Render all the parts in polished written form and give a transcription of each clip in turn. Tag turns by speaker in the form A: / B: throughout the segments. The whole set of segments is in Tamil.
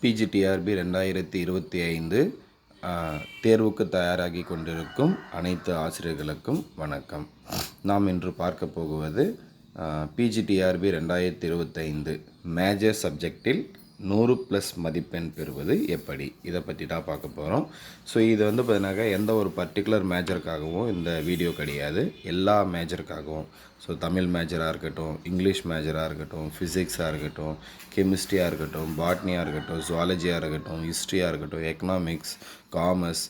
A: பிஜிடிஆர்பி 2025 தேர்வுக்கு தயாராகி கொண்டிருக்கும் அனைத்து ஆசிரியர்களுக்கும் வணக்கம். நாம் இன்று பார்க்க போகுவது பிஜிடிஆர்பி 2025 மேஜர் சப்ஜெக்டில் 100+ மதிப்பெண் பெறுவது எப்படி, இதை பற்றி தான் பார்க்க போகிறோம். ஸோ இது பார்த்தீங்கன்னாக்கா எந்த ஒரு பர்டிகுலர் மேஜருக்காகவும் இந்த வீடியோ கிடையாது, எல்லா மேஜருக்காகவும். ஸோ தமிழ் மேஜராக இருக்கட்டும், இங்கிலீஷ் மேஜராக இருக்கட்டும், ஃபிசிக்ஸாக இருக்கட்டும், கெமிஸ்ட்ரியாக இருக்கட்டும், பாட்னியாக இருக்கட்டும், ஜுவாலஜியாக இருக்கட்டும், ஹிஸ்ட்ரியாக இருக்கட்டும், எக்கனாமிக்ஸ், காமர்ஸ்,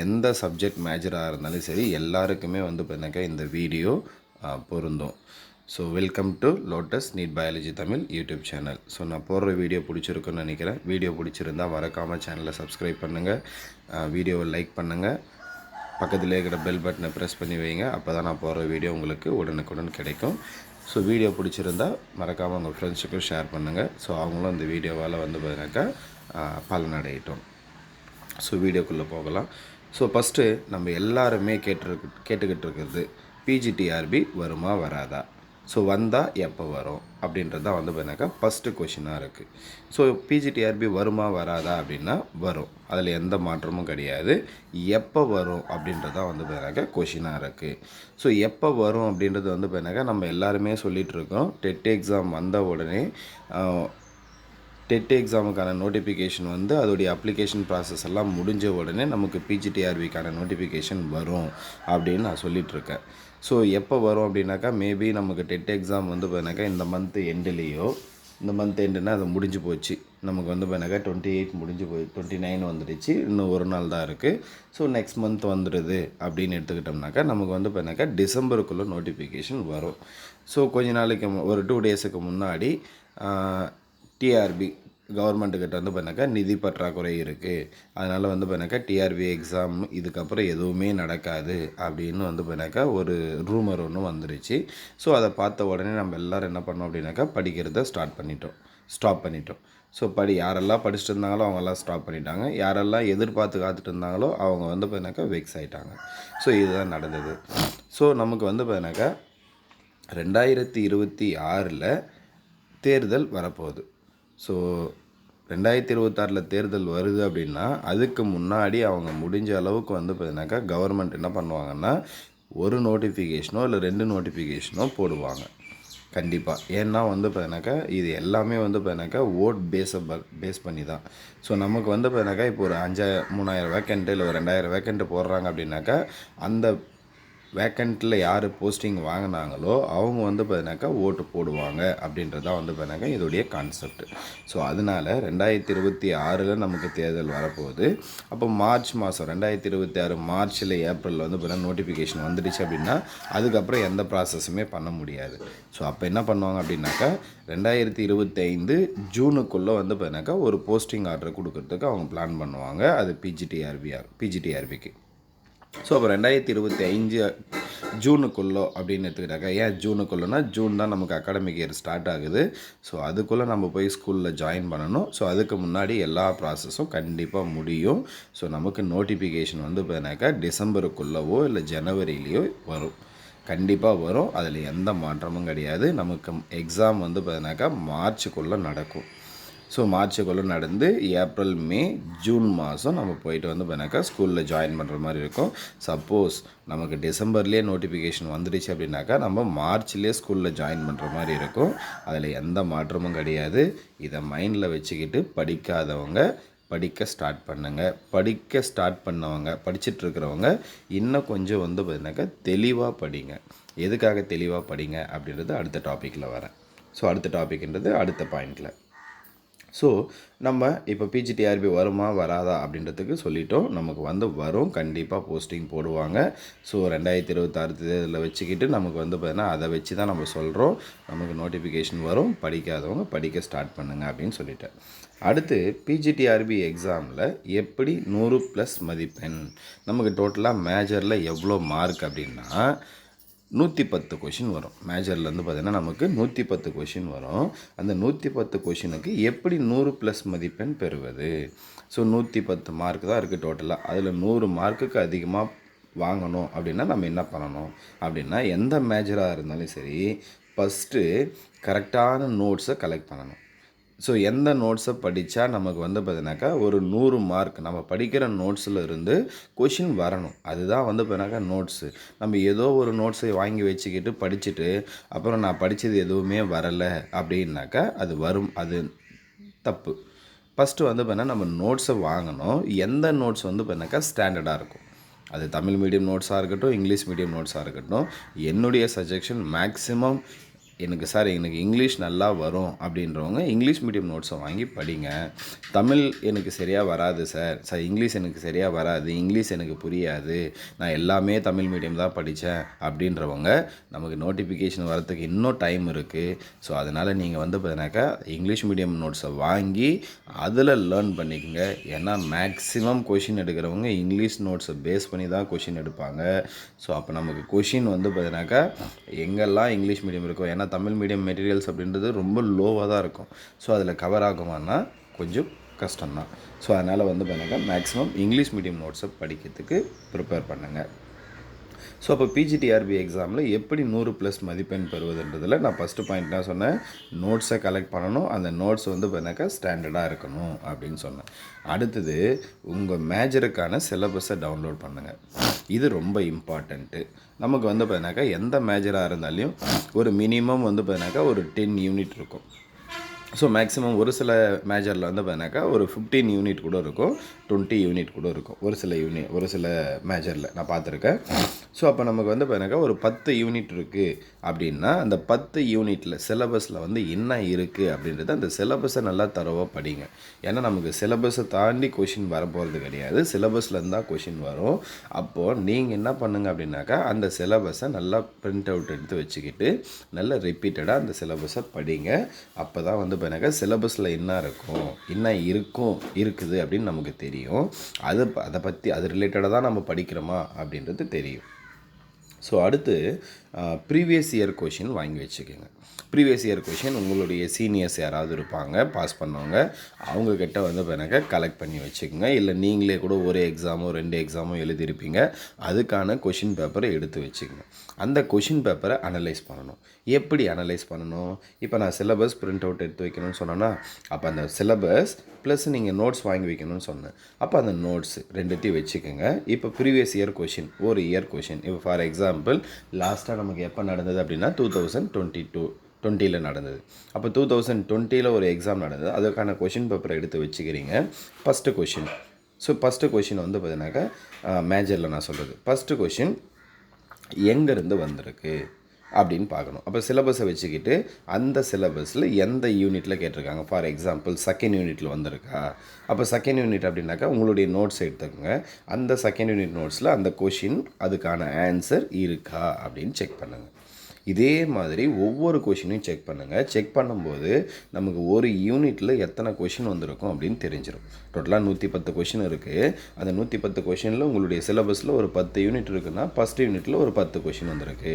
A: எந்த சப்ஜெக்ட் மேஜராக இருந்தாலும் சரி எல்லாருக்குமே பார்த்தீங்கன்னாக்கா இந்த வீடியோ பொருந்தும். So welcome to Lotus NEET biology Tamil YouTube channel. So நான் போடுற வீடியோ பிடிச்சிருக்குன்னு நினைக்கிறேன். வீடியோ பிடிச்சிருந்தால் மறக்காமல் சேனலை சப்ஸ்கிரைப் பண்ணுங்கள், வீடியோவை லைக் பண்ணுங்கள், பக்கத்தில் இருக்கிற பெல் பட்டனை ப்ரெஸ் பண்ணி வைங்க. அப்போ தான் நான் போடுற வீடியோ உங்களுக்கு உடனுக்குடன் கிடைக்கும். ஸோ வீடியோ பிடிச்சிருந்தால் மறக்காமல் உங்கள் ஃப்ரெண்ட்ஸுக்கும் ஷேர் பண்ணுங்கள். ஸோ அவங்களும் இந்த வீடியோவால் பார்த்தீங்கன்னாக்கா பலனடையட்டும். ஸோ வீடியோக்குள்ளே போகலாம். ஸோ ஃபஸ்ட்டு நம்ம எல்லாருமே கேட்டுக்கிட்டு இருக்கிறது பிஜிடிஆர்பி வருமா வராதா, ஸோ வந்தால் எப்போ வரும் அப்படின்றது தான் பார்த்தீங்கன்னாக்கா ஃபஸ்ட்டு கொஷினாக இருக்குது. ஸோ பிஜிடிஆர்பி வருமா வராதா அப்படின்னா வரும், அதில் எந்த மாற்றமும் கிடையாது. எப்போ வரும் அப்படின்றது தான் பார்த்தீங்கன்னாக்கா கொஷினாக இருக்குது. ஸோ எப்போ வரும் அப்படின்றது பார்த்தீங்கன்னாக்கா நம்ம எல்லாருமே சொல்லிகிட்ருக்கோம். டெட் எக்ஸாம் வந்த உடனே டெட் எக்ஸாமுக்கான நோட்டிஃபிகேஷன் அதோடைய அப்ளிகேஷன் ப்ராசஸ் எல்லாம் முடிஞ்ச உடனே நமக்கு பிஜிடிஆர்பிக்கான நோட்டிஃபிகேஷன் வரும் அப்படின்னு நான் சொல்லிகிட்ருக்கேன். ஸோ எப்போ வரும் அப்படின்னாக்கா மேபி நமக்கு டெட் எக்ஸாம் பார்த்தீங்கன்னாக்கா இந்த மந்த் எண்டுலேயோ, இந்த மந்த் எண்டுனா அது முடிஞ்சு போச்சு, நமக்கு பார்த்தீங்கன்னாக்கா 28 முடிஞ்சு போய் 29 வந்துடுச்சு, இன்னும் ஒரு நாள் தான் இருக்குது. ஸோ நெக்ஸ்ட் மந்த் வந்துடுது அப்படின்னு எடுத்துக்கிட்டோம்னாக்கா நமக்கு பார்த்தீங்கன்னாக்கா டிசம்பருக்குள்ளே நோட்டிஃபிகேஷன் வரும். ஸோ கொஞ்ச நாளைக்கு ஒரு 2 டேஸுக்கு முன்னாடி டிஆர்பி கவர்மெண்ட்டுக்கிட்ட பார்த்தீங்கன்னாக்கா நிதி பற்றாக்குறை இருக்குது, அதனால் பார்த்தீங்கன்னாக்கா டிஆர்பி எக்ஸாம் இதுக்கப்புறம் எதுவுமே நடக்காது அப்படின்னு பார்த்தீங்கன்னாக்கா ஒரு ரூமர் ஒன்று வந்துருச்சு. ஸோ அதை பார்த்த உடனே நம்ம எல்லோரும் என்ன பண்ணோம் அப்படின்னாக்கா படிக்கிறத ஸ்டாப் பண்ணிட்டோம். ஸோ யாரெல்லாம் படிச்சுட்டு இருந்தாங்களோ அவங்கெல்லாம் ஸ்டாப் பண்ணிட்டாங்க, யாரெல்லாம் எதிர்பார்த்து காத்துட்டு இருந்தாங்களோ அவங்க பார்த்தீங்கன்னாக்கா வெக்ஸ் ஆகிட்டாங்க. ஸோ இதுதான் நடந்தது. ஸோ நமக்கு பார்த்தீங்கன்னாக்கா 2026 தேர்தல் வரப்போகுது. ஸோ 2026 தேர்தல் வருது அப்படின்னா அதுக்கு முன்னாடி அவங்க முடிஞ்ச அளவுக்கு பார்த்தீங்கன்னாக்கா கவர்மெண்ட் என்ன பண்ணுவாங்கன்னா ஒரு நோட்டிஃபிகேஷனோ இல்லை 2 நோட்டிஃபிகேஷனோ போடுவாங்க கண்டிப்பாக. ஏன்னா பார்த்தீங்கன்னாக்கா இது எல்லாமே பார்த்தீங்கன்னாக்கா ஓட் பேஸ் பண்ணி தான். ஸோ நமக்கு பார்த்தீங்கன்னாக்கா இப்போ ஒரு 3000 வேக்கண்ட்டு இல்லை ஒரு 2000 வேக்கண்ட்டு போடுறாங்க அப்படின்னாக்கா அந்த வேக்கண்ட்டில் யார் போஸ்டிங் வாங்கினாங்களோ அவங்க பார்த்தீங்கன்னாக்கா ஓட்டு போடுவாங்க அப்படின்றது தான் பார்த்தீங்கன்னாக்கா இதோடைய கான்செப்ட். ஸோ அதனால் 2026 நமக்கு தேர்தல் வரப்போகுது. அப்போ மார்ச் மாதம் 2026 மார்ச்சில் ஏப்ரலில் பார்த்தீங்கன்னா நோட்டிஃபிகேஷன் வந்துடுச்சு அப்படின்னா அதுக்கப்புறம் எந்த ப்ராசஸுமே பண்ண முடியாது. ஸோ அப்போ என்ன பண்ணுவாங்க அப்படின்னாக்கா 2025 ஜூனுக்குள்ளே பார்த்தீங்கன்னாக்கா ஒரு போஸ்டிங் ஆர்டர் கொடுக்கறதுக்கு அவங்க பிளான் பண்ணுவாங்க. அது பிஜிடிஆர்பிக்கு. ஸோ அப்போ 2025 ஜூனுக்குள்ளே அப்படின்னு எடுத்துக்கிட்டாக்கா, ஏன் ஜூனுக்குள்ளேனா ஜூன் தான் நமக்கு அகாடமிக் இயர் ஸ்டார்ட் ஆகுது. ஸோ அதுக்குள்ளே நம்ம போய் ஸ்கூலில் ஜாயின் பண்ணணும். ஸோ அதுக்கு முன்னாடி எல்லா ப்ராசஸும் கண்டிப்பாக முடியும். ஸோ நமக்கு நோட்டிஃபிகேஷன் பார்த்தீங்கன்னாக்கா டிசம்பருக்குள்ளவோ இல்லை ஜனவரிலேயோ வரும், கண்டிப்பாக வரும். அதில் எந்த மாற்றமும் கிடையாது. நமக்கு எக்ஸாம் பார்த்தீங்கன்னாக்கா மார்ச்சுக்குள்ளே நடக்கும். ஸோ மார்ச்சுக்குள்ளே நடந்து ஏப்ரல் மே ஜூன் மாதம் நம்ம போயிட்டு பார்த்தீங்கன்னாக்கா ஸ்கூலில் ஜாயின் பண்ணுற மாதிரி இருக்கும். சப்போஸ் நமக்கு டிசம்பர்லேயே நோட்டிஃபிகேஷன் வந்துடுச்சு அப்படின்னாக்கா நம்ம மார்ச்லேயே ஸ்கூலில் ஜாயின் பண்ணுற மாதிரி இருக்கும். அதில் எந்த மாற்றமும் கிடையாது. இதை மைண்டில் வச்சுக்கிட்டு படிக்காதவங்க படிக்க ஸ்டார்ட் பண்ணுங்கள். படிக்க ஸ்டார்ட் பண்ணவங்க படிச்சுட்ருக்கிறவங்க இன்னும் கொஞ்சம் பார்த்தீங்கன்னாக்கா தெளிவாக படிங்க. எதுக்காக தெளிவாக படிங்க அப்படின்றது அடுத்த டாப்பிக்கில் வரேன். ஸோ அடுத்த டாபிக்ன்றது அடுத்த பாயிண்டில். ஸோ நம்ம இப்போ பிஜிடிஆர்பி வருமா வராதா அப்படின்றதுக்கு சொல்லிட்டோம். நமக்கு வரும், கண்டிப்பாக போஸ்டிங் போடுவாங்க. ஸோ 2026 தேர்தலில் வச்சுக்கிட்டு நமக்கு பார்த்தீங்கன்னா அதை வச்சு தான் நம்ம சொல்கிறோம். நமக்கு நோட்டிஃபிகேஷன் வரும், படிக்காதவங்க படிக்க ஸ்டார்ட் பண்ணுங்கள் அப்படின்னு சொல்லிட்டேன். அடுத்து பிஜிடிஆர்பி எக்ஸாமில் எப்படி 100+ மதிப்பெண், நமக்கு டோட்டலாக மேஜரில் எவ்வளோ மார்க் அப்படின்னா 110 கொஷின் வரும். மேஜர்லேருந்து பார்த்திங்கன்னா நமக்கு 110 கொஷின் வரும். அந்த 110 கொஷினுக்கு எப்படி 100+ மதிப்பெண் பெறுவது? ஸோ 110 மார்க் தான் இருக்குது டோட்டலாக. அதில் 100 மார்க்குக்கு அதிகமாக வாங்கணும் அப்படின்னா நம்ம என்ன பண்ணணும் அப்படின்னா, எந்த மேஜராக இருந்தாலும் சரி ஃபஸ்ட்டு கரெக்டான நோட்ஸை கலெக்ட் பண்ணணும். ஸோ எந்த நோட்ஸை படித்தா நமக்கு வந்து பார்த்தீங்கன்னாக்கா ஒரு 100 மார்க் நம்ம படிக்கிற நோட்ஸில் இருந்து கொஷின் வரணும். அதுதான் வந்து பார்த்தீங்கன்னாக்கா நோட்ஸு. நம்ம ஏதோ ஒரு நோட்ஸை வாங்கி வச்சுக்கிட்டு படிச்சுட்டு அப்புறம் நான் படித்தது எதுவுமே வரலை அப்படின்னாக்கா அது தப்பு. ஃபஸ்ட்டு வந்து பார்த்தீங்கன்னா நம்ம நோட்ஸை வாங்கணும். எந்த நோட்ஸ் வந்து பார்த்தீங்கன்னாக்கா ஸ்டாண்டர்டாக இருக்கும். அது தமிழ் மீடியம் நோட்ஸாக இருக்கட்டும், இங்கிலீஷ் மீடியம் நோட்ஸாக இருக்கட்டும். என்னுடைய சஜஷன் மேக்ஸிமம் எனக்கு இங்கிலீஷ் நல்லா வரும் அப்படின்றவங்க இங்கிலீஷ் மீடியம் நோட்ஸை வாங்கி படிங்க. தமிழ் எனக்கு சரியாக வராது சார் இங்கிலீஷ் எனக்கு சரியாக வராது, இங்கிலீஷ் எனக்கு புரியாது, நான் எல்லாமே தமிழ் மீடியம் தான் படித்தேன் அப்படின்றவங்க நமக்கு நோட்டிஃபிகேஷன் வரத்துக்கு இன்னும் டைம் இருக்குது. ஸோ அதனால் நீங்கள் வந்து பார்த்தீங்கன்னாக்கா இங்கிலீஷ் மீடியம் நோட்ஸை வாங்கி அதில் லேர்ன் பண்ணிக்கோங்க. ஏன்னா மேக்ஸிமம் கொஷின் எடுக்கிறவங்க இங்கிலீஷ் நோட்ஸை பேஸ் பண்ணி தான் கொஷின் எடுப்பாங்க. ஸோ அப்போ நமக்கு கொஷின் வந்து பார்த்தீங்கன்னாக்கா எங்கெல்லாம் இங்கிலீஷ் மீடியம் இருக்கும், ஏன்னா தமிழ் மீடியம் மெட்டீரியல்ஸ் அப்படின்றது ரொம்ப லோவாக தான் இருக்கும். ஸோ அதில் கவர் ஆகுமானா கொஞ்சம் கஷ்டம்தான். ஸோ அதனால் வந்து பார்த்தீங்கன்னா மேக்ஸிமம் இங்கிலீஷ் மீடியம் நோட்ஸை படிக்கிறதுக்கு ப்ரிப்பேர் பண்ணுங்கள். ஸோ அப்போ பிஜிடிஆர்பி எக்ஸாமில் எப்படி 100+ மதிப்பெண் பெறுவதுன்றதில் நான் ஃபஸ்ட்டு பாயிண்ட் நான் சொன்னேன், நோட்ஸை கலெக்ட் பண்ணணும். அந்த நோட்ஸ் வந்து பார்த்தீங்கன்னாக்கா ஸ்டாண்டர்டாக இருக்கணும் அப்படின்னு சொன்னேன். அடுத்தது உங்கள் மேஜருக்கான சிலபஸை டவுன்லோட் பண்ணுங்கள். இது ரொம்ப இம்பார்ட்டண்ட்டு. நமக்கு வந்து பார்த்தீங்கன்னாக்கா எந்த மேஜராக இருந்தாலையும் ஒரு மினிமம் வந்து பார்த்தீங்கன்னாக்கா ஒரு 10 யூனிட் இருக்கும். ஸோ மேக்ஸிமம் ஒரு சில மேஜரில் வந்து பார்த்தீங்கன்னாக்கா ஒரு 15 யூனிட் கூட இருக்கும், 20 யூனிட் கூட இருக்கும். ஒரு சில மேஜரில் நான் பார்த்துருக்கேன். ஸோ அப்போ நமக்கு வந்து பார்த்தீங்கன்னாக்கா ஒரு 10 யூனிட் இருக்குது அப்படின்னா அந்த 10 யூனிட்டில் சிலபஸில் வந்து என்ன இருக்குது அப்படின்றத அந்த சிலபஸை நல்லா தரவாக படிங்க. ஏன்னா நமக்கு சிலபஸை தாண்டி கொஷின் வரப்போகிறது கிடையாது, சிலபஸ்லேருந்து தான் கொஷின் வரும். அப்போது நீங்கள் என்ன பண்ணுங்கள் அப்படின்னாக்கா அந்த சிலபஸை நல்லா பிரிண்ட் அவுட் எடுத்து வச்சுக்கிட்டு நல்லா ரிப்பீட்டடாக அந்த சிலபஸை படிங்க. அப்போ தான் வந்து பார்த்தீங்கன்னாக்கா சிலபஸில் என்ன இருக்குது அப்படின்னு நமக்கு தெரியும். அதை பற்றி அது ரிலேட்டடாக தான் நம்ம படிக்கிறோமா அப்படின்றது தெரியும். ஸோ அடுத்து ப்ரீவியஸ் இயர் கொஷின் வாங்கி வச்சுக்கோங்க. ப்ரீவியஸ் இயர் கொஷின் உங்களுடைய சீனியர்ஸ் யாராவது இருப்பாங்க பாஸ் பண்ணவங்க, அவங்கக்கிட்ட வந்து பார்த்தீங்கன்னாக்கா கலெக்ட் பண்ணி வச்சுக்கோங்க. இல்லை நீங்களே கூட ஒரு எக்ஸாமோ 2 எக்ஸாமோ எழுதியிருப்பீங்க, அதுக்கான கொஷின் பேப்பரை எடுத்து வச்சுக்கோங்க. அந்த கொஷின் பேப்பரை அனலைஸ் பண்ணணும். எப்படி அனலைஸ் பண்ணணும்? இப்போ நான் சிலபஸ் பிரிண்ட் அவுட் எடுத்து வைக்கணும்னு சொன்னேன்னா, அப்போ அந்த சிலபஸ் ப்ளஸ் நீங்கள் நோட்ஸ் வாங்கி வைக்கணும்னு சொன்னேன். அப்போ அந்த நோட்ஸ் ரெண்டுத்தையும் வச்சுக்கோங்க. இப்போ ப்ரீவியஸ் இயர் கொஷின், ஒரு இயர் கொஷின், இப்போ ஃபார் எக்ஸாம்பிள் லாஸ்ட்டாக நமக்கு எப்போ நடந்தது அப்படின்னா 2020 நடந்தது. அப்போ 2020 ஒரு எக்ஸாம் நடந்தது, அதுக்கான கொஷின் பேப்பரை எடுத்து வச்சுக்கிறீங்க. ஃபஸ்ட்டு கொஷின் வந்து பார்த்தீங்கன்னாக்கா மேஜரில் நான் சொல்கிறது ஃபஸ்ட்டு கொஷின் எங்கேருந்து வந்திருக்கு அப்படின்னு பார்க்கணும். அப்போ சிலபஸை வச்சுக்கிட்டு அந்த சிலபஸில் எந்த யூனிட்டில் கேட்டிருக்காங்க, ஃபார் எக்ஸாம்பிள் செகண்ட் யூனிட்டில் வந்திருக்கா. அப்போ செகண்ட் யூனிட் அப்படின்னாக்கா உங்களுடைய நோட்ஸ் எடுத்துக்கோங்க. அந்த செகண்ட் யூனிட் நோட்ஸில் அந்த கொஷின் அதுக்கான ஆன்சர் இருக்கா அப்படின்னு செக் பண்ணுங்கள். இதே மாதிரி ஒவ்வொரு கொஷினையும் செக் பண்ணுங்கள். செக் பண்ணும்போது நமக்கு ஒரு யூனிட்டில் எத்தனை கொஷின் வந்திருக்கும் அப்படின்னு தெரிஞ்சிடும். டோட்டலாக 110 கொஷின் இருக்குது. அந்த 110 கொஷினில் உங்களுடைய சிலபஸில் ஒரு 10 யூனிட் இருக்குன்னா ஃபஸ்ட் யூனிட்டில் ஒரு 10 கொஷின் வந்திருக்கு,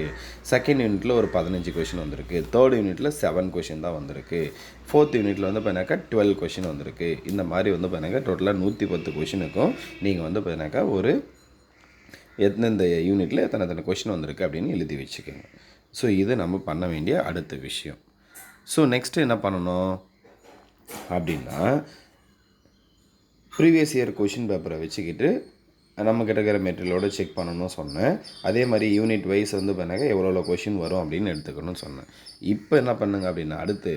A: செகண்ட் யூனிட்டில் ஒரு 15 கொஷின் வந்திருக்கு, தேர்ட் யூனிட்டில் 7 கொஷின் தான் வந்திருக்கு, ஃபோர்த் யூனிட்டில் வந்து பார்த்தீங்கன்னாக்கா 12 கொஷின் வந்திருக்கு. இந்த மாதிரி வந்து பார்த்தீங்கன்னாக்கா டோட்டலாக 110 கொஷினுக்கும் நீங்கள் வந்து பார்த்தீங்கன்னாக்கா ஒரு எந்தெந்த யூனிட்டில் எத்தனை கொஷின் வந்திருக்கு அப்படின்னு எழுதி வச்சுக்கோங்க. ஸோ இது நம்ம பண்ண வேண்டிய அடுத்த விஷயம். ஸோ நெக்ஸ்ட்டு என்ன பண்ணணும் அப்படின்னா, ப்ரீவியஸ் இயர் கொஷின் பேப்பரை வச்சுக்கிட்டு நம்மக்கிட்ட இருக்கிற மெட்டீரியலோடு செக் பண்ணணும்னு சொன்னேன். அதே மாதிரி யூனிட் வைஸ் வந்து பண்ணாக்க எவ்வளோ கொஷின் வரும் அப்படின்னு எடுத்துக்கணும்னு சொன்னேன். இப்போ என்ன பண்ணுங்க அப்படின்னா, அடுத்து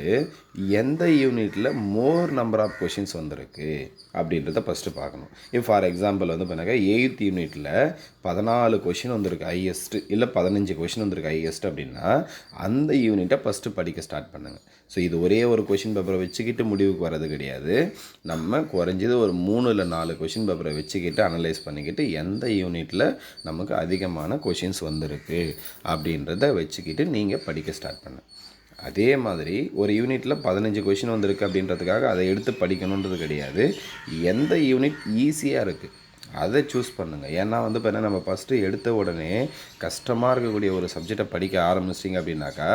A: எந்த யூனிட்டில் மோர் நம்பர் ஆஃப் கொஷின்ஸ் வந்திருக்கு அப்படின்றத ஃபஸ்ட்டு பார்க்கணும். இப்போ ஃபார் எக்ஸாம்பிள் வந்து பண்ணாக்க 8th யூனிட்டில் 14 கொஷின் வந்திருக்கு ஹையஸ்ட்டு, இல்லை 15 கொஷின் வந்திருக்கு ஹையஸ்ட் அப்படின்னா அந்த யூனிட்டை ஃபஸ்ட்டு படிக்க ஸ்டார்ட் பண்ணுங்கள். ஸோ இது ஒரே ஒரு கொஷின் பேப்பரை வச்சுக்கிட்டு முடிவுக்கு வர்றது கிடையாது. நம்ம குறைஞ்சது ஒரு 3 இல்லை 4 கொஷின் பேப்பரை வச்சுக்கிட்டு அனலைஸ் பண்ணிக்கிட்டு எந்த யூனிட்டில் நமக்கு அதிகமான கொஷின்ஸ் வந்திருக்கு அப்படின்றத வச்சுக்கிட்டு நீங்கள் படிக்க ஸ்டார்ட் பண்ணு. அதே மாதிரி ஒரு யூனிட்டில் 15 கொஷின் வந்திருக்கு அப்படின்றதுக்காக அதை எடுத்து படிக்கணுன்றது கிடையாது. எந்த யூனிட் ஈஸியாக இருக்குது அதை சூஸ் பண்ணுங்கள். ஏன்னா வந்து இப்போ நம்ம ஃபஸ்ட்டு எடுத்த உடனே கஷ்டமாக இருக்கக்கூடிய ஒரு சப்ஜெக்டை படிக்க ஆரம்பிச்சிட்டிங்க அப்படின்னாக்கா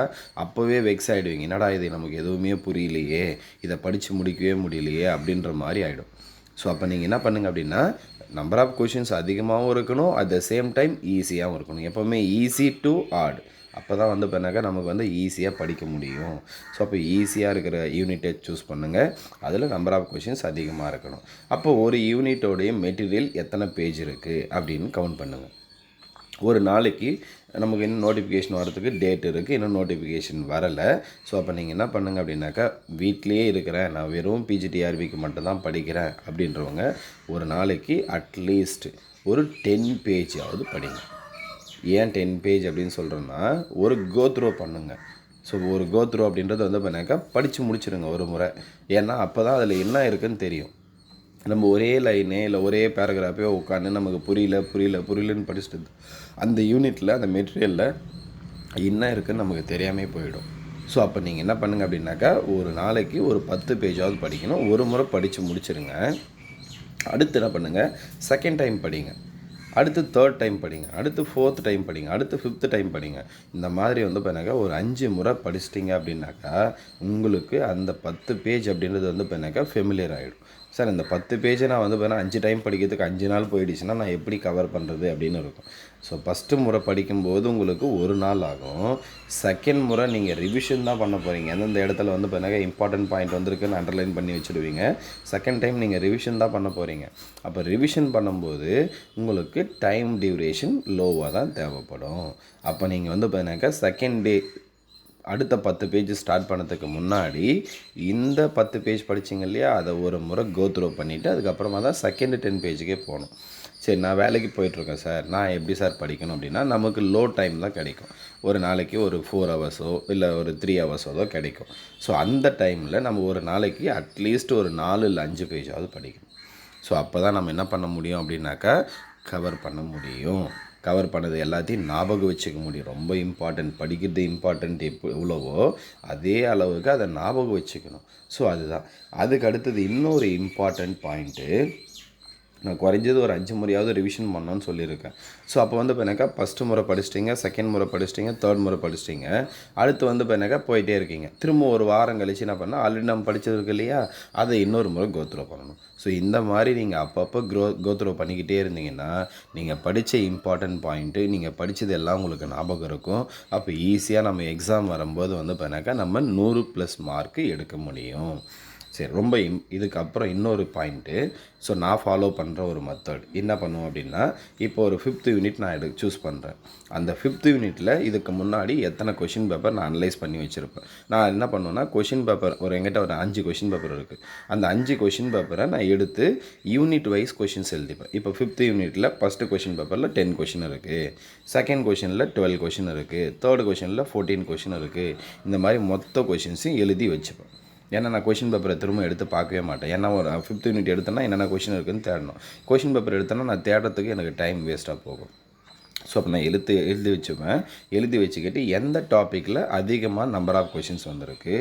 A: அப்போவே வெக்ஸ் ஆகிடுவீங்க. என்னடா இது நமக்கு எதுவுமே புரியலையே, இதை படித்து முடிக்கவே முடியலையே அப்படின்ற மாதிரி ஆகிடும். ஸோ அப்போ நீங்கள் என்ன பண்ணுங்கள் அப்படின்னா, நம்பர் ஆஃப் கொஷின்ஸ் அதிகமாகவும் இருக்கணும், அட் த சேம் டைம் ஈஸியாகவும் இருக்கணும். எப்போவுமே ஈஸி டு ஹார்ட் அப்போ தான் வந்து பண்ணாக்கா நமக்கு வந்து ஈஸியாக படிக்க முடியும். ஸோ அப்போ ஈஸியாக இருக்கிற யூனிட்டை சூஸ் பண்ணுங்கள். அதில் நம்பர் ஆஃப் கொஷின்ஸ் அதிகமாக இருக்கணும். அப்போ ஒரு யூனிட்டோடைய மெட்டீரியல் எத்தனை பேஜ் இருக்குது அப்படின்னு கவுண்ட் பண்ணுங்கள். ஒரு நாளைக்கு நமக்கு இன்னும் நோட்டிஃபிகேஷன் வரதுக்கு டேட் இருக்குது, இன்னும் நோட்டிஃபிகேஷன் வரலை. ஸோ அப்போ நீங்கள் என்ன பண்ணுங்கள் அப்படின்னாக்கா, வீட்டிலையே இருக்கிறேன், நான் வெறும் பிஜிடிஆர்பிக்கு மட்டும்தான் படிக்கிறேன் அப்படின்றவங்க ஒரு நாளைக்கு அட்லீஸ்ட் ஒரு 10 பேஜாவது படிங்க. ஏன் 10 பேஜ் அப்படின்னு சொல்கிறேன்னா, ஒரு கோத்ரோ பண்ணுங்கள். ஸோ ஒரு கோத்ரோ அப்படின்றது வந்து பண்ணாக்கா படித்து முடிச்சிடுங்க ஒரு முறை. ஏன்னா அப்போ தான் அதில் என்ன இருக்குதுன்னு தெரியும். நம்ம ஒரே லைனே இல்லை ஒரே பேராகிராஃபே உட்காந்து நமக்கு புரியலன்னு படிச்சுட்டு அந்த யூனிட்டில் அந்த மெட்டீரியலில் என்ன இருக்குதுன்னு நமக்கு தெரியாமல் போயிடும். ஸோ அப்போ நீங்கள் என்ன பண்ணுங்கள் அப்படின்னாக்கா, ஒரு நாளைக்கு ஒரு 10 பேஜாவது படிக்கணும். ஒரு முறை படித்து முடிச்சிடுங்க. அடுத்து என்ன பண்ணுங்கள், செகண்ட் டைம் படிங்க, அடுத்து தேர்ட் டைம் படிங்க, அடுத்து ஃபோர்த் டைம் படிங்க, அடுத்து 5th டைம் படிங்க. இந்த மாதிரி வந்து பார்த்தினாக்கா ஒரு 5 முறை படிச்சிட்டிங்க அப்படின்னாக்கா உங்களுக்கு அந்த 10 பேஜ் அப்படின்றது வந்து பார்த்தினாக்கா ஃபெமிலியர் ஆகிடும். சார் இந்த 10 பேஜை நான் வந்து பார்த்தீங்கன்னா 5 டைம் படிக்கிறதுக்கு 5 நாள் போயிடுச்சுன்னா நான் எப்படி கவர் பண்ணுறது அப்படின்னு இருக்கும். ஸோ ஃபஸ்ட்டு முறை படிக்கும்போது உங்களுக்கு ஒரு நாள் ஆகும். செகண்ட் முறை நீங்கள் ரிவிஷன் தான் பண்ண போகிறீங்க. எந்தெந்த இடத்துல வந்து பார்த்தீங்கன்னா இம்பார்ட்டன்ட் பாயிண்ட் வந்துருக்குன்னு அண்டர்லைன் பண்ணி வச்சுடுவீங்க. செகண்ட் டைம் நீங்கள் ரிவிஷன் தான் பண்ண போகிறீங்க. அப்போ ரிவிஷன் பண்ணும்போது உங்களுக்கு டைம் டியூரேஷன் லோவாக தான் தேவைப்படும். அப்போ நீங்கள் வந்து பார்த்தீங்கன்னாக்கா செகண்ட் டே அடுத்த 10 பேஜ் ஸ்டார்ட் பண்ணதுக்கு முன்னாடி இந்த 10 பேஜ் படிச்சிங்க இல்லையா, அதை ஒரு முறை கோத்ரோ பண்ணிவிட்டு அதுக்கப்புறமா தான் செகண்ட் 10 பேஜுக்கே போகணும். சரி, நான் வேலைக்கு போயிட்டுருக்கேன் சார், நான் எப்படி சார் படிக்கணும் அப்படின்னா, நமக்கு லோ டைம் தான் கிடைக்கும். ஒரு நாளைக்கு ஒரு 4 ஹவர்ஸோ இல்லை ஒரு 3 ஹவர்ஸோ கிடைக்கும். ஸோ அந்த டைமில் நம்ம ஒரு நாளைக்கு அட்லீஸ்ட் ஒரு 4 இல்லை 5 பேஜாவது படிக்கணும். ஸோ அப்போ தான் நம்ம என்ன பண்ண முடியும் அப்படின்னாக்கா கவர் பண்ண முடியும். கவர் பண்ணது எல்லாத்தையும் ஞாபகம் வச்சுக்க முடியும். ரொம்ப இம்பார்ட்டன்ட், படிக்கிறது இம்பார்ட்டன்ட் எவ்வளவோ அதே அளவுக்கு அதை ஞாபகம் வச்சுக்கணும். ஸோ அதுதான். அதுக்கு அடுத்தது இன்னொரு இம்பார்ட்டன்ட் பாயிண்ட்டு, நான் குறைஞ்சது ஒரு 5 முறையாவது ரிவிஷன் பண்ணோன்னு சொல்லியிருக்கேன். ஸோ அப்போ வந்து இப்போ ஃபஸ்ட்டு முறை படிச்சிட்டிங்க, செகண்ட் முறை படிச்சிட்டிங்க, தேர்ட் முறை படிச்சிட்டிங்க. அடுத்து வந்து இப்போ போயிட்டே இருக்கீங்க. திரும்ப ஒரு வாரம் கழிச்சு என்ன பண்ணால் ஆல்ரெடி நம்ம படிச்சிருக்கு இல்லையா, அதை இன்னொரு முறை கோத்ரோ பண்ணணும். ஸோ இந்த மாதிரி நீங்கள் அப்பப்போ கோத்ரோ பண்ணிக்கிட்டே இருந்தீங்கன்னா நீங்கள் படித்த இம்பார்ட்டன்ட் பாயிண்ட்டு, நீங்கள் படித்தது எல்லாம் உங்களுக்கு ஞாபகம் இருக்கும். அப்போ ஈஸியாக நம்ம எக்ஸாம் வரும்போது வந்து இப்போ நம்ம 100+ மார்க்கு எடுக்க முடியும். சரி, ரொம்ப இதுக்கப்புறம் இன்னொரு பாயிண்ட்டு. ஸோ நான் ஃபாலோ பண்ணுற ஒரு மெத்தட் என்ன பண்ணுவோம் அப்படின்னா, இப்போ ஒரு 5th யூனிட் நான் சூஸ் பண்ணுறேன். அந்த 5th யூனிட்டில் இதுக்கு முன்னாடி எத்தனை கொஷின் பேப்பர் நான் அனலைஸ் பண்ணி வச்சுருப்பேன். நான் என்ன பண்ணுவேன்னா, கொஷின் பேப்பர் எங்கிட்ட ஒரு 5 கொஷின் பேப்பர் இருக்குது. அந்த 5 கொஷின் பேப்பரை நான் எடுத்து யூனிட் வைஸ் கொஷின்ஸ் எழுதிப்பேன். இப்போ 5th யூனிட்டில் ஃபஸ்ட்டு கொஷின் பேப்பரில் 10 கொஷின் இருக்குது, செகண்ட் கொஷினில் 12 கொஷின் இருக்குது, தேர்ட் கொஷினில் 14 கொஷின் இருக்குது. இந்த மாதிரி மொத்த கொஷின்ஸையும் எழுதி வச்சுப்பேன். ஏன்னா நான் கொஷின் பேப்பரை திரும்ப எடுத்து பார்க்கவே மாட்டேன். ஏன்னா ஒரு 5th யூனிட் எடுத்தேன்னா என்னென்ன கொஷின் இருக்குதுன்னு தேடணும். கொஷின் பேப்பர் எடுத்தேன்னா நான் தேடுறதுக்கு எனக்கு டைம் வேஸ்ட்டாக போகும். ஸோ அப்போ நான் எழுதி வச்சுப்பேன். எழுதி வச்சுக்கிட்டு எந்த டாப்பிக்கில் அதிகமாக நம்பர் ஆஃப் கொஷின்ஸ் வந்திருக்கு,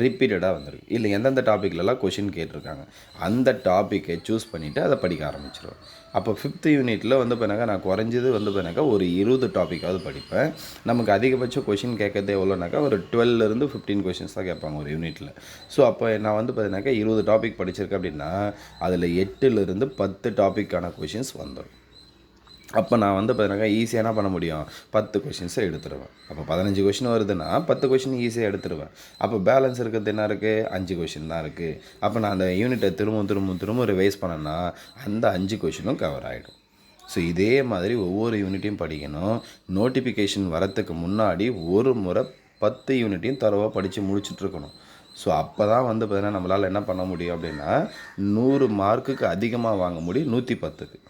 A: ரிப்பீட்டடாக வந்திருக்கு, இல்லை எந்தெந்த டாப்பிக்லலாம் கொஷின் கேட்டிருக்காங்க, அந்த டாப்பிக்கை சூஸ் பண்ணிவிட்டு அதை படிக்க ஆரம்பிச்சிடுவேன். அப்போ 5th யூனிட்டில் வந்து பார்த்தீங்கன்னா நான் குறைஞ்சது வந்து பார்த்தீங்கன்னா ஒரு 20 டாப்பிக்காவது படிப்பேன். நமக்கு அதிகபட்சம் கொஷின் கேட்கறதே எவ்வளோனாக்கா ஒரு 12 15 கொஷின்ஸ் தான் கேட்பாங்க ஒரு யூனிட்டில். ஸோ அப்போ நான் வந்து பார்த்தீங்கன்னாக்கா 20 டாபிக் படிச்சிருக்கேன் அப்படின்னா அதில் 8 10 டாப்பிக்கான கொஷின்ஸ் வந்துடும். அப்போ நான் வந்து பார்த்தீங்கன்னா ஈஸியாக என்ன பண்ண முடியும், 10 கொஷின்ஸை எடுத்துருவேன். அப்போ 15 கொஷின் வருதுன்னா 10 கொஷின் ஈஸியாக எடுத்துருவேன். அப்போ பேலன்ஸ் இருக்கிறது என்ன இருக்குது, 5 கொஷின் தான் இருக்குது. அப்போ நான் அந்த யூனிட்டை திரும்ப ரிவைஸ் பண்ணேன்னா அந்த 5 கொஷினும் கவர் ஆகிடும். ஸோ இதே மாதிரி ஒவ்வொரு யூனிட்டையும் படிக்கணும். நோட்டிஃபிகேஷன் வரத்துக்கு முன்னாடி ஒரு முறை 10 யூனிட்டையும் தரவாக படித்து முடிச்சுட்ருக்கணும். ஸோ அப்போ தான் வந்து பார்த்தீங்கன்னா நம்மளால் என்ன பண்ண முடியும் அப்படின்னா 100 மார்க்குக்கு அதிகமாக வாங்க முடியும். 110க்கு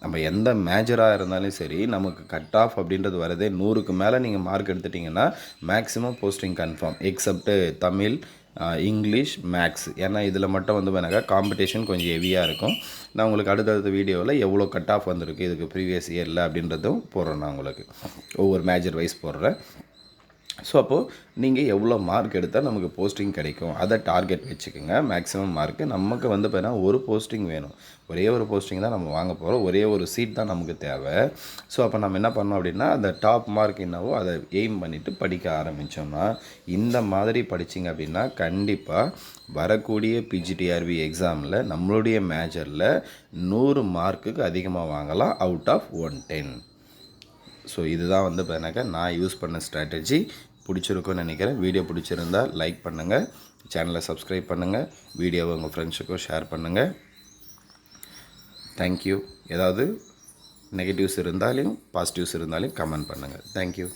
A: நம்ம எந்த மேஜராக இருந்தாலும் சரி, நமக்கு கட் ஆஃப் அப்படின்றது வரதே 100க்கு மேலே நீங்கள் மார்க் எடுத்துட்டிங்கன்னா maximum posting confirm, except Tamil, English, maths. ஏன்னா இதில் மட்டும் வந்து வேணாக்கா காம்படிஷன் கொஞ்சம் ஹெவியாக இருக்கும். நான் உங்களுக்கு அடுத்தடுத்த வீடியோவில் எவ்வளோ கட் ஆஃப் வந்திருக்கு இதுக்கு ப்ரீவியஸ் இயரில் அப்படின்றதும் போடுறேன். நான் உங்களுக்கு ஒவ்வொரு மேஜர் வைஸ் போடுறேன். ஸோ அப்போது நீங்கள் எவ்வளோ மார்க் எடுத்தால் நமக்கு போஸ்டிங் கிடைக்கும் அதை டார்கெட் வச்சுக்கோங்க. மேக்ஸிமம் மார்க்கு நமக்கு வந்து பார்த்தீங்கன்னா ஒரு போஸ்டிங் வேணும். ஒரே ஒரு போஸ்டிங் தான் நம்ம வாங்க போகிறோம். ஒரே ஒரு சீட் தான் நமக்கு தேவை. ஸோ அப்போ நம்ம என்ன பண்ணோம் அப்படின்னா அந்த டாப் மார்க் என்னவோ அதை எய்ம் பண்ணிவிட்டு படிக்க ஆரம்பித்தோம்னா இந்த மாதிரி படிச்சிங்க அப்படின்னா கண்டிப்பாக வரக்கூடிய பிஜிடிஆர்பி எக்ஸாமில் நம்மளுடைய மேஜரில் 100 மார்க்குக்கு அதிகமாக வாங்கலாம் அவுட் ஆஃப் 110. ஸோ இதுதான் வந்து பார்த்தீங்கன்னாக்கா நான் யூஸ் பண்ண ஸ்ட்ராட்டஜி. பிடிச்சிருக்கும்னு நினைக்கிறேன். வீடியோ பிடிச்சிருந்தால் லைக் பண்ணுங்கள், சேனலை சப்ஸ்கிரைப் பண்ணுங்கள், வீடியோவை உங்கள் ஃப்ரெண்ட்ஸுக்கும் ஷேர் பண்ணுங்கள். தேங்க்யூ. ஏதாவது நெகட்டிவ்ஸ் இருந்தாலும் பாசிட்டிவ்ஸ் இருந்தாலும் கமெண்ட் பண்ணுங்கள். தேங்க்யூ.